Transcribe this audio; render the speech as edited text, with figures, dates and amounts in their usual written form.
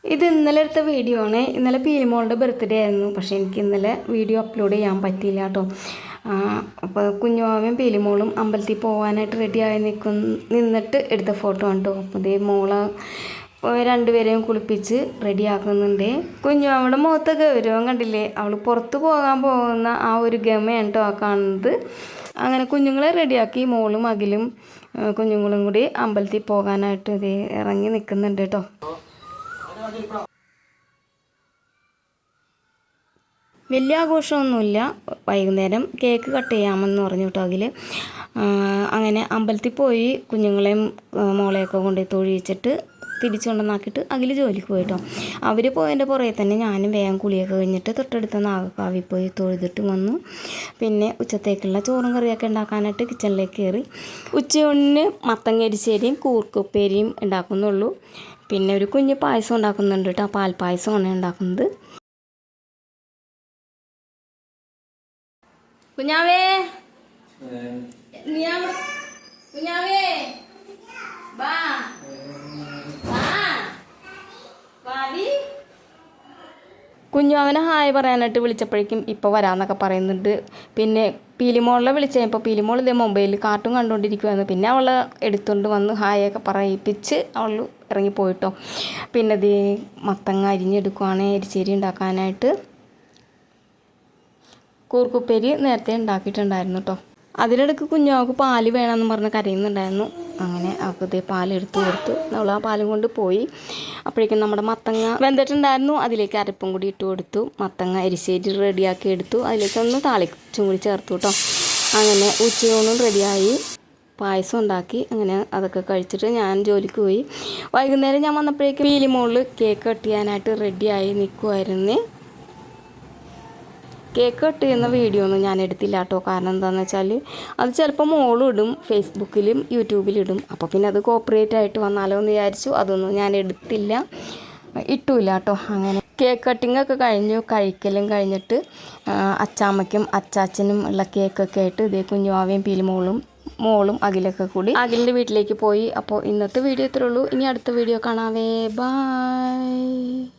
ഇത് ഇന്നലെ എടുത്ത വീഡിയോ ആണ്. ഇന്നലെ പീലിമോളുടെ ബർത്ത്ഡേ ആയിരുന്നു. പക്ഷേ എനിക്ക് ഇന്നലെ വീഡിയോ അപ്ലോഡ് ചെയ്യാൻ പറ്റിയില്ല കേട്ടോ. അപ്പോൾ കുഞ്ഞുവാവയും പീലിമോളും അമ്പലത്തിൽ പോകാനായിട്ട് റെഡിയായി നിന്നിട്ട് എടുത്ത ഫോട്ടോ ആണ് കേട്ടോ. അപ്പോൾ ഇതേ മോളെ രണ്ടുപേരെയും കുളിപ്പിച്ച് റെഡിയാക്കുന്നുണ്ട്. കുഞ്ഞുവാവയുടെ മുഖത്തെ ഗൗരവം കണ്ടില്ലേ? അവൾ പുറത്ത് പോകാൻ പോകുന്ന ആ ഒരു ഗമയാണ് കേട്ടോ കാണുന്നത്. അങ്ങനെ കുഞ്ഞുങ്ങളെ റെഡിയാക്കി മോളും അഖിലും കുഞ്ഞുങ്ങളും കൂടി അമ്പലത്തിൽ പോകാനായിട്ട് ഇതേ ഇറങ്ങി നിൽക്കുന്നുണ്ട് കേട്ടോ. വലിയ ആഘോഷമൊന്നുമില്ല. വൈകുന്നേരം കേക്ക് കട്ട് ചെയ്യാമെന്ന് പറഞ്ഞു കേട്ടോ അഖിൽ. അങ്ങനെ അമ്പലത്തിൽ പോയി കുഞ്ഞുങ്ങളെയും മോളെയൊക്കെ കൊണ്ടുപോയി തൊഴിച്ചിട്ട് തിരിച്ചുകൊണ്ടുവന്നാക്കിയിട്ട് അഖിൽ ജോലിക്ക് പോയിട്ടോ. അവർ പോയതിൻ്റെ പുറകെ തന്നെ ഞാനും വേഗം കുളിയൊക്കെ കഴിഞ്ഞിട്ട് തൊട്ടടുത്ത നാഗക്കാവിൽ പോയി തൊഴുതിട്ട് വന്നു. പിന്നെ ഉച്ചത്തേക്കുള്ള ചോറും കറിയൊക്കെ ഉണ്ടാക്കാനായിട്ട് കിച്ചണിലേക്ക് കയറി. ഉച്ചയൂണിന് മത്തങ്ങ എരിശ്ശേരിയും കൂർക്കുപ്പേരിയും ഉണ്ടാക്കുന്നുള്ളൂ. പിന്നെ ഒരു കുഞ്ഞ് പായസം ഉണ്ടാക്കുന്നുണ്ട് കേട്ടോ. പാൽപ്പായസമാണ് ഉണ്ടാക്കുന്നത്. കുഞ്ഞാവേ കുഞ്ഞാവേ ബാ കുഞ്ഞാവനെ ഹായ് പറയാനായിട്ട് വിളിച്ചപ്പോഴേക്കും ഇപ്പോൾ വരാമെന്നൊക്കെ പറയുന്നുണ്ട്. പിന്നെ പീലിമോളെ വിളിച്ചപ്പോൾ പീലിമോൾ ഇതേ മൊബൈലിൽ കാർട്ടൂൺ കണ്ടുകൊണ്ടിരിക്കുമായിരുന്നു. പിന്നെ അവളെ എടുത്തുകൊണ്ട് വന്ന് ഹായൊക്കെ പറയിപ്പിച്ച് അവൾ ഇറങ്ങിപ്പോയിട്ടോ. പിന്നെ ഇത് മത്തങ്ങ അരിഞ്ഞെടുക്കുവാണ് എരിശ്ശേരി ഉണ്ടാക്കാനായിട്ട്. കൂർക്കുപ്പേരി നേരത്തെ ഉണ്ടാക്കിയിട്ടുണ്ടായിരുന്നു കേട്ടോ. അതിനിടയ്ക്ക് കുഞ്ഞാവൾക്ക് പാല് വേണമെന്ന് പറഞ്ഞ് കരയുന്നുണ്ടായിരുന്നു. അങ്ങനെ അവൾക്ക് ഇതേ പാലെടുത്ത് കൊടുത്തു. നമ്മൾ ആ പാലും കൊണ്ട് പോയി. അപ്പോഴേക്കും നമ്മുടെ മത്തങ്ങ വെന്തിട്ടുണ്ടായിരുന്നു. അതിലേക്ക് അരപ്പും കൂടി ഇട്ട് കൊടുത്തു. മത്തങ്ങ എരിശ്ശേരി റെഡിയാക്കി എടുത്തു. അതിലേക്കൊന്ന് താളിച്ചും കൂടി ചേർത്തു കേട്ടോ. അങ്ങനെ ഉച്ചയൂണും റെഡിയായി. പായസം ഉണ്ടാക്കി. അങ്ങനെ അതൊക്കെ കഴിച്ചിട്ട് ഞാൻ ജോലിക്ക് പോയി. വൈകുന്നേരം ഞാൻ വന്നപ്പോഴേക്കും പീലിമോള് കേക്ക് കട്ട് ചെയ്യാനായിട്ട് റെഡിയായി നിൽക്കുമായിരുന്നു. കേക്ക് കട്ട് ചെയ്യുന്ന വീഡിയോ ഒന്നും ഞാൻ എടുത്തില്ല കേട്ടോ. കാരണം എന്താണെന്ന് വെച്ചാൽ അത് ചിലപ്പോൾ മോളിടും, ഫേസ്ബുക്കിലും യൂട്യൂബിലിടും. അപ്പോൾ പിന്നെ അത് കോപ്പറേറ്റ് ആയിട്ട് വന്നാലോ എന്ന് വിചാരിച്ചു. അതൊന്നും ഞാൻ എടുത്തില്ല, ഇട്ടില്ല കേട്ടോ. അങ്ങനെ കേക്ക് കട്ടിംഗ് ഒക്കെ കഴിഞ്ഞു. കഴിക്കലും കഴിഞ്ഞിട്ട് അച്ചാമ്മയ്ക്കും അച്ചാച്ചനും ഉള്ള കേക്കൊക്കെ ആയിട്ട് ഇതേ കുഞ്ഞുവാവയും മോളും അഖിലൊക്കെ കൂടി അഖിലിൻ്റെ വീട്ടിലേക്ക് പോയി. അപ്പോൾ ഇന്നത്തെ വീഡിയോ ഇത്രേ ഉള്ളൂ. ഇനി അടുത്ത വീഡിയോ കാണാവേ. ബൈ.